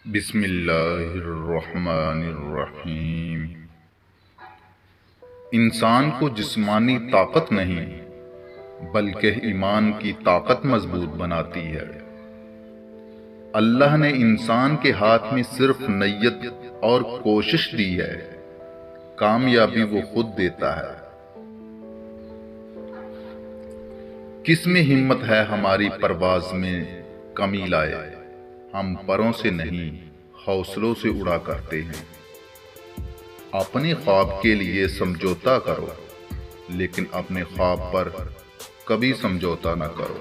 بسم اللہ الرحمن الرحیم۔ انسان کو جسمانی طاقت نہیں بلکہ ایمان کی طاقت مضبوط بناتی ہے۔ اللہ نے انسان کے ہاتھ میں صرف نیت اور کوشش دی ہے، کامیابی وہ خود دیتا ہے۔ کس میں ہمت ہے ہماری پرواز میں کمی لائے؟ ہم پروں سے نہیں حوصلوں سے اڑا کرتے ہیں۔ اپنے خواب کے لیے سمجھوتا کرو، لیکن اپنے خواب پر کبھی سمجھوتا نہ کرو۔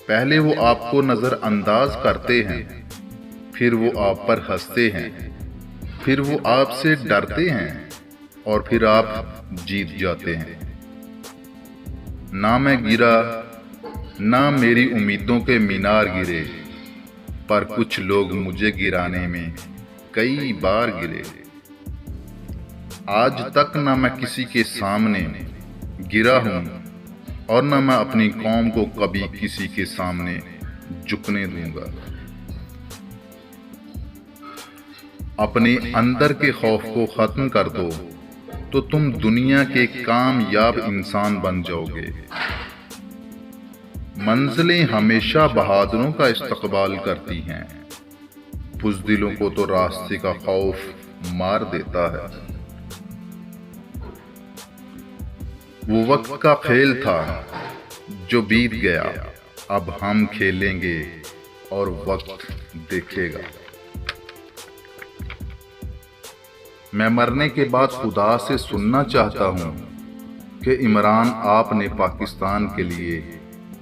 پہلے وہ آپ کو نظر انداز کرتے ہیں، پھر وہ آپ پر ہنستے ہیں، پھر وہ آپ سے ڈرتے ہیں، اور پھر آپ جیت جاتے ہیں۔ نہ میں گرا، نہ میری امیدوں کے مینار گرے، پر کچھ لوگ مجھے گرانے میں کئی بار گرے۔ آج تک نہ میں کسی کے سامنے گرا ہوں، اور نہ میں اپنی قوم کو کبھی کسی کے سامنے جھکنے دوں گا۔ اپنے اندر کے خوف کو ختم کر دو تو تم دنیا کے کامیاب انسان بن جاؤ گے۔ منزلیں ہمیشہ بہادروں کا استقبال کرتی ہیں، بزدلوں کو تو راستے کا خوف مار دیتا ہے۔ وہ وقت کا کھیل تھا جو بیت گیا، اب ہم کھیلیں گے اور وقت دیکھے گا۔ میں مرنے کے بعد خدا سے سننا چاہتا ہوں کہ عمران آپ نے پاکستان کے لیے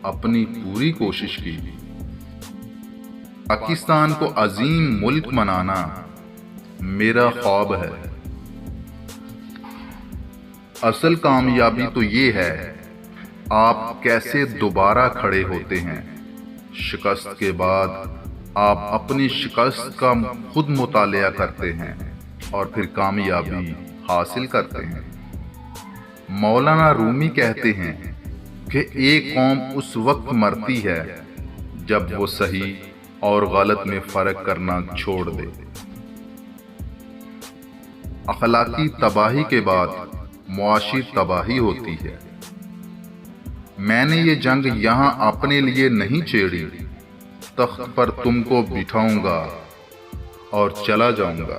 اپنی پوری کوشش کی۔ پاکستان کو عظیم ملک بنانا میرا خواب ہے۔ اصل کامیابی تو یہ ہے آپ کیسے دوبارہ کھڑے ہوتے ہیں۔ شکست کے بعد آپ اپنی شکست کا خود مطالعہ کرتے ہیں اور پھر کامیابی حاصل کرتے ہیں۔ مولانا رومی کہتے ہیں کہ ایک قوم اس وقت مرتی ہے جب وہ صحیح اور غلط میں فرق کرنا چھوڑ دے۔ اخلاقی تباہی کے بعد معاشی تباہی ہوتی ہے۔ میں نے یہ جنگ یہاں اپنے لیے نہیں چھیڑی، تخت پر تم کو بٹھاؤں گا اور چلا جاؤں گا۔